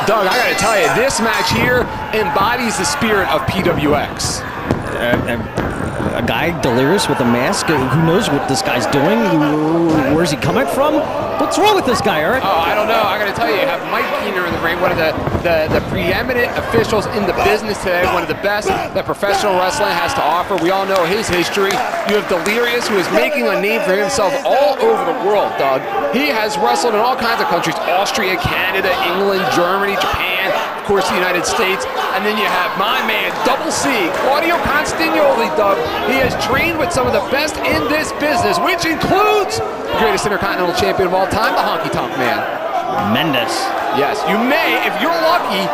Doug, I gotta tell you, this match here embodies the spirit of PWX. A guy, Delirious, with a mask. Who knows what this guy's doing? Where's he coming from? What's wrong with this guy, Eric? Oh, I don't know. I gotta tell you, you have Mike Keener in the ring, one of the preeminent officials in the business today, one of the best that professional wrestling has to offer. We all know his history. You have Delirious, who is making a name for himself all over the world, Doug. He has wrestled in all kinds of countries: Austria, Canada, England, Germany, Japan, of course the United States. And then you have my man, Double C, Claudio Castagnoli, Doug. He has trained with some of the best in this business, which includes the greatest Intercontinental Champion of all time, the Honky Tonk Man. Tremendous. Yes, you may, if you're lucky,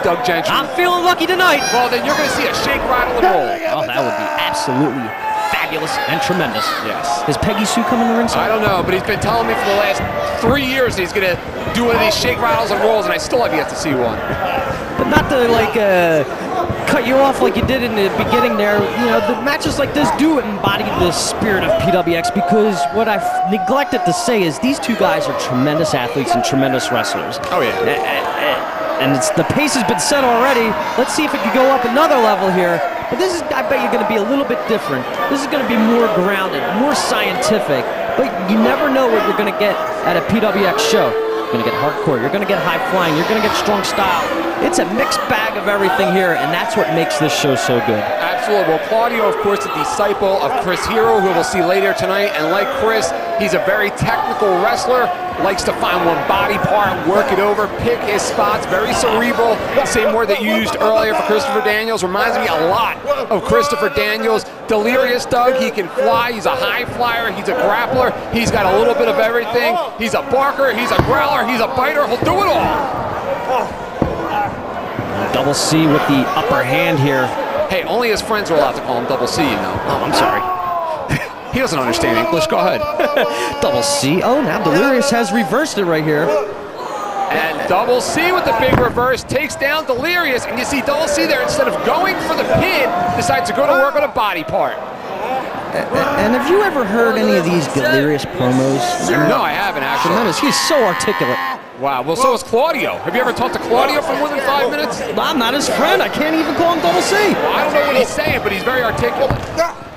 Doug Gentry. I'm feeling lucky tonight. Well, then you're going to see a shake, rattle, and roll. Oh, that would be absolutely fabulous and tremendous. Yes. Is Peggy Sue coming to the ringside? I don't know, but he's been telling me for the last 3 years he's going to do one of these shake, rattles, and rolls, and I still have yet to see one. But not to, like, cut you off like you did in the beginning there. You know, the matches like this do embody the spirit of PWX, because what I've neglected to say is these two guys are tremendous athletes and tremendous wrestlers. Oh, yeah. And the pace has been set already. Let's see if it can go up another level here. But this is, I bet you're going to be a little bit different. This is going to be more grounded, more scientific. But you never know what you're going to get at a PWX show. You're going to get hardcore, you're going to get high flying, you're going to get strong style. It's a mixed bag of everything here, and that's what makes this show so good. Absolutely. Well, Claudio, of course, a disciple of Chris Hero, who we'll see later tonight. And like Chris, he's a very technical wrestler, likes to find one body part, work it over, pick his spots, very cerebral. Same word that you used earlier for Christopher Daniels. Reminds me a lot of Christopher Daniels. Delirious, Doug, he can fly, he's a high flyer, he's a grappler, he's got a little bit of everything. He's a barker, he's a growler, he's a biter, he'll do it all. Double C with the upper hand here. Hey, only his friends are allowed to call him Double C, you know. Oh, I'm sorry. He doesn't understand English, go ahead. Double C, oh, now Delirious has reversed it right here. And Double C with the big reverse takes down Delirious, and you see Double C there, instead of going for the pin, decides to go to work on a body part. And have you ever heard any of these Delirious promos? No, I haven't actually. Tremendous, he's so articulate. Wow, well, so is Claudio. Have you ever talked to Claudio for more than 5 minutes? I'm not his friend, I can't even call him Double C. Well, I don't know what he's saying, but he's very articulate.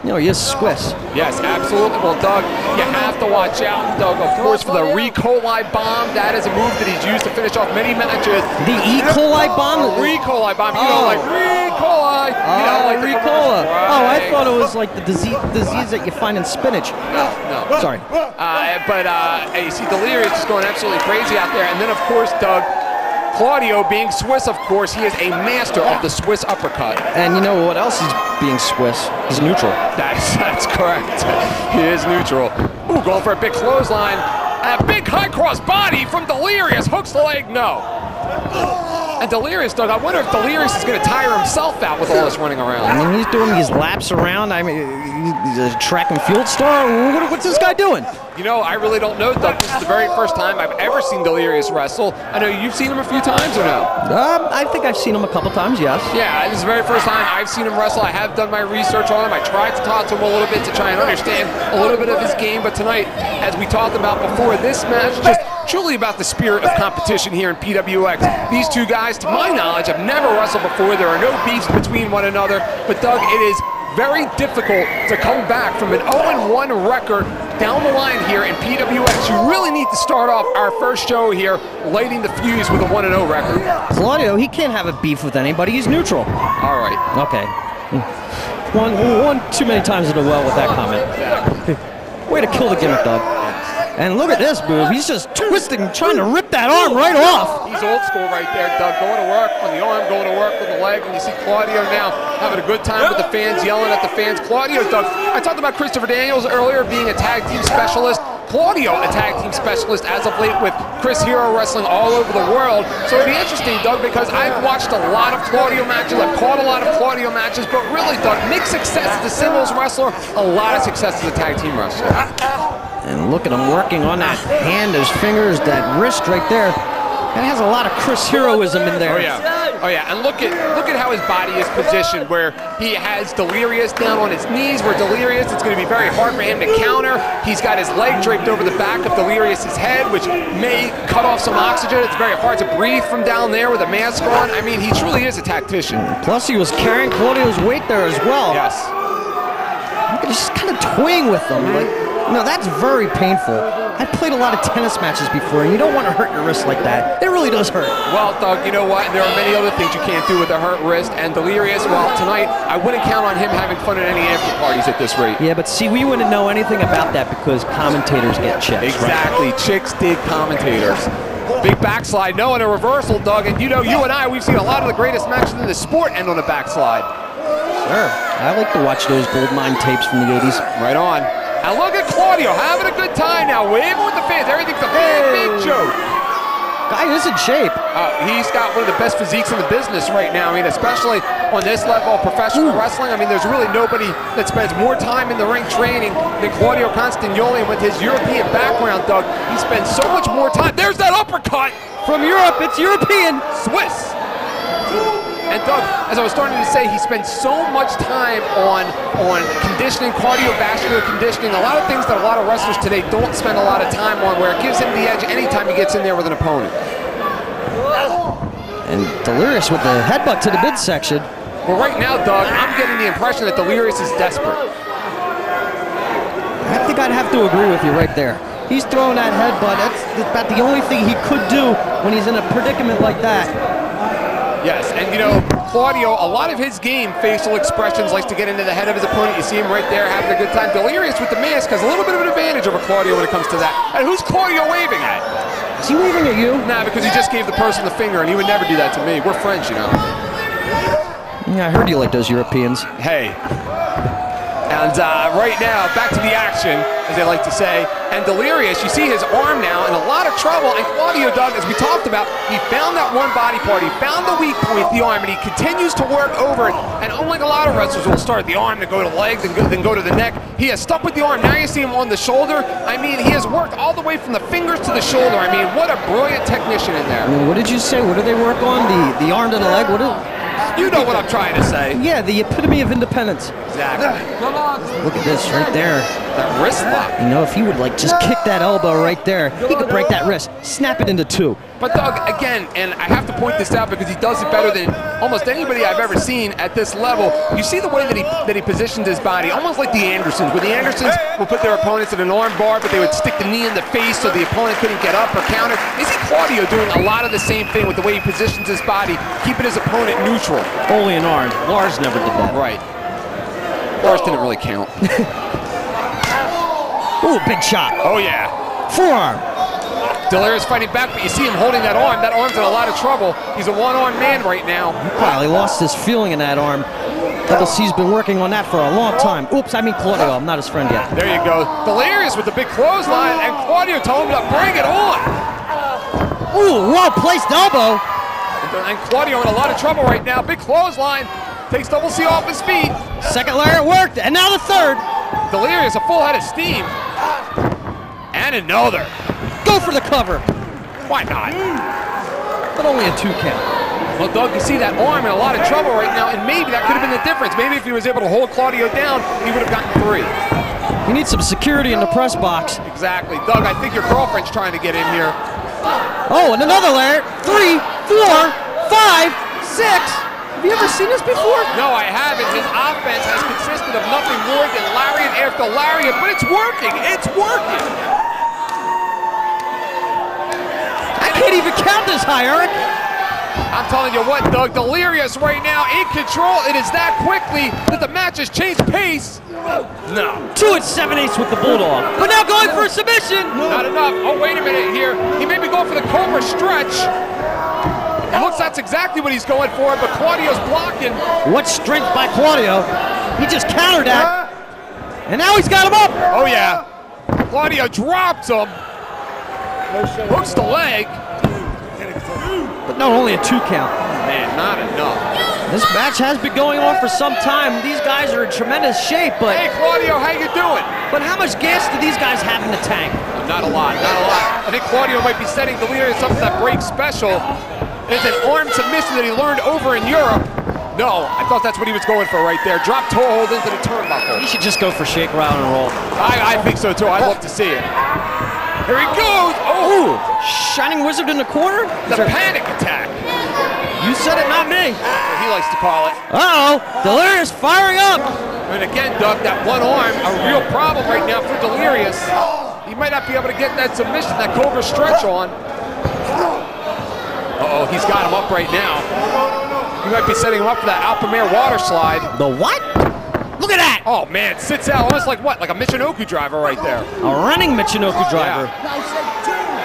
You know, he is Swiss. Yes, absolutely. Well, Doug, you have to watch out, Doug, of course, for the E. coli bomb. That is a move that he's used to finish off many matches. The E. coli bomb? E. coli bomb. You know, like E. coli. You know, like E. coli. Oh, I thought it was like the disease that you find in spinach. No. Sorry. But you see Delirious just going absolutely crazy out there. And then, of course, Doug, Claudio, being Swiss, of course, he is a master of the Swiss uppercut. And you know what else is being Swiss? He's neutral. That's correct. He is neutral. Ooh, going for a big clothesline. A big high cross body from Delirious. Hooks the leg, no. And Delirious, Doug, I wonder if Delirious is going to tire himself out with all this running around. I mean, he's doing these laps around. I mean, he's a track and field star. What's this guy doing? You know, I really don't know, Doug. This is the very first time I've ever seen Delirious wrestle. I know you've seen him a few times, or no? I think I've seen him a couple times, yes. Yeah, this is the very first time I've seen him wrestle. I have done my research on him. I tried to talk to him a little bit to try and understand a little bit of his game. But tonight, as we talked about before, this match just truly about the spirit of competition here in PWX. These two guys, to my knowledge, have never wrestled before. There are no beefs between one another. But, Doug, it is very difficult to come back from an 0-1 record down the line here in PWX. You really need to start off our first show here lighting the fuse with a 1-0 record. Claudio, he can't have a beef with anybody. He's neutral. All right. Okay. One too many times in a well with that comment. Way to kill the gimmick, Doug. And look at this move. He's just twisting, trying to rip that arm right off. He's old school right there, Doug. Going to work on the arm, going to work with the leg. And you see Claudio now having a good time with the fans, yelling at the fans. Claudio, Doug, I talked about Christopher Daniels earlier being a tag team specialist. Claudio, a tag team specialist as of late with Chris Hero wrestling all over the world. So it'd be interesting, Doug, because I've watched a lot of Claudio matches. I've caught a lot of Claudio matches. But really, Doug, mixed success as a singles wrestler, a lot of success as a tag team wrestler. And look at him working on that hand, his fingers, that wrist right there. That has a lot of Chris Heroism in there. Oh, yeah. Oh yeah, and look at how his body is positioned, where he has Delirious down on his knees, where Delirious, it's going to be very hard for him to counter. He's got his leg draped over the back of Delirious's head, which may cut off some oxygen. It's very hard to breathe from down there with a mask on. I mean, he truly is a tactician. Plus, he was carrying Claudio's weight there as well. Yes. You can just kind of toying with them. Like, no, that's very painful. I've played a lot of tennis matches before, and you don't want to hurt your wrist like that. It really does hurt. Well, Doug, you know what? There are many other things you can't do with a hurt wrist, and Delirious, well, tonight, I wouldn't count on him having fun at any after parties at this rate. Yeah, but see, we wouldn't know anything about that because commentators get checks. Exactly. Right? Chicks dig commentators. Big backslide, no, and a reversal, Doug, and you know, you and I, we've seen a lot of the greatest matches in the sport end on a backslide. Sure. I like to watch those Goldmine tapes from the 80s. Right on. And look at Claudio having a good time now, waving with the fans. Everything's a big joke. Guy is in shape. He's got one of the best physiques in the business right now. I mean, especially on this level of professional wrestling. I mean, there's really nobody that spends more time in the ring training than Claudio Castagnoli. And with his European background, Doug, he spends so much more time. There's that uppercut! From Europe, it's European. Swiss. And Doug, as I was starting to say, he spends so much time on conditioning, cardiovascular conditioning, a lot of things that a lot of wrestlers today don't spend a lot of time on, where it gives him the edge anytime he gets in there with an opponent. And Delirious with the headbutt to the midsection. Well, right now, Doug, I'm getting the impression that Delirious is desperate. I think I'd have to agree with you right there. He's throwing that headbutt. That's about the only thing he could do when he's in a predicament like that. Yes, and you know, Claudio, a lot of his game, facial expressions, likes to get into the head of his opponent. You see him right there having a good time. Delirious with the mask has a little bit of an advantage over Claudio when it comes to that. And who's Claudio waving at? Is he waving at you? Nah, because he just gave the person the finger, and he would never do that to me. We're friends, you know. Yeah, I heard you like those Europeans. Hey. And right now, back to the action, as they like to say. And Delirious, you see his arm now in a lot of trouble. And Claudio, Doug, as we talked about, he found that one body part. He found the weak point, the arm, and he continues to work over it. And unlike a lot of wrestlers who will start at the arm, then go to the leg, then go to the neck, he has stuck with the arm. Now you see him on the shoulder. I mean, he has worked all the way from the fingers to the shoulder. I mean, what a brilliant technician in there. What did you say? What do they work on? The arm to the leg? What is You know what I'm trying to say. Yeah, the epitome of independence. Exactly. Come on. Look at this right there. That wrist lock. You know, if he would like just kick that elbow right there, he could break that wrist, snap it into two. But Doug, again, and I have to point this out because he does it better than almost anybody I've ever seen at this level. You see the way that he positions his body, almost like the Andersons, where the Andersons will put their opponents in an arm bar, but they would stick the knee in the face so the opponent couldn't get up or counter. You see Claudio doing a lot of the same thing with the way he positions his body, keeping his opponent neutral. Only an arm. Lars never did that. Right. Lars didn't really count. Ooh, big shot. Oh, yeah. Forearm. Delirious fighting back, but you see him holding that arm. That arm's in a lot of trouble. He's a one-armed man right now. He probably lost his feeling in that arm. Double C's been working on that for a long time. Oops, I mean Claudio. I'm not his friend yet. There you go. Delirious with the big clothesline, and Claudio told him to bring it on. Ooh, well-placed elbow. And Claudio in a lot of trouble right now. Big clothesline. Takes Double C off his feet. Second layer worked, and now the third. Delirious, a full head of steam. And another. Go for the cover. Why not? But only a 2 count. Well, Doug, you see that arm in a lot of trouble right now, and maybe that could have been the difference. Maybe if he was able to hold Claudio down, he would have gotten 3. You need some security in the press box. Exactly. Doug, I think your girlfriend's trying to get in here. Oh, and another layer. 3, 4, 5, 6. Have you ever seen this before? No, I haven't. His offense has consisted of nothing more than lariat after lariat, but it's working. It's working. I can't even count this high, Eric. I'm telling you what, Doug, Delirious right now in control. It is that quickly that the match has changed pace. No. 2 7/8 with the Bulldog. But now going for a submission. Not enough. Oh, wait a minute here. He may be going for the Cobra stretch. It looks that's exactly what he's going for, but Claudio's blocking. What strength by Claudio. He just countered that. And now he's got him up. Oh, yeah. Claudio drops him. Hooks the leg. But no, only a 2 count. Man, not enough. This match has been going on for some time. These guys are in tremendous shape, but... Hey, Claudio, how you doing? But how much gas do these guys have in the tank? Not a lot, not a lot. I think Claudio might be setting Delirious up for that break special. It's an arm submission that he learned over in Europe. No, I thought that's what he was going for right there. Drop toe hold into the turnbuckle. He should just go for shake, round, and roll. I think so too. I'd love to see it. Here he goes. Oh, Shining Wizard in the corner. the panic attack. You said it, not me. He likes to call it. Uh-oh, Delirious firing up. And again, Doug, that one arm, a real problem right now for Delirious. He might not be able to get that submission, that Cobra stretch on. Uh-oh, he's got him up right now. He might be setting him up for that Alpamare water slide. The what? Look at that! Oh man, sits out almost like what? Like a Michinoku driver right there. A running Michinoku driver.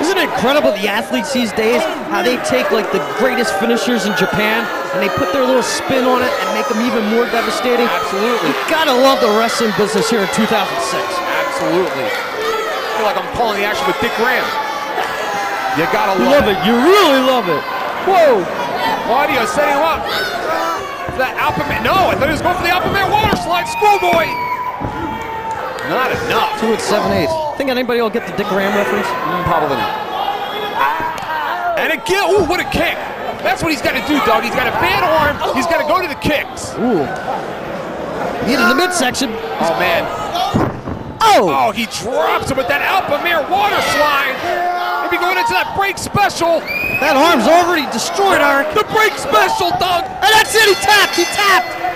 Isn't it incredible, the athletes these days, how they take like the greatest finishers in Japan and they put their little spin on it and make them even more devastating? Absolutely. You gotta love the wrestling business here in 2006. Absolutely. I feel like I'm calling the action with Dick Graham. You gotta love it. You really love it. Whoa! Claudio setting him up. That Alpamare. No, I thought he was going for the Alpamare water slide. Schoolboy. Not enough. 2 at 7/8. Think anybody will get the Dick Graham reference? Probably not. And again, ooh, what a kick. That's what he's got to do, Doug. He's got a bad arm. He's got to go to the kicks. Ooh. Into the midsection. Oh, man. Oh! Oh, he drops him with that Alpamare water slide. Maybe going into that break special. That arm's already destroyed, Eric. The break special, Doug. And that's it, he tapped, he tapped.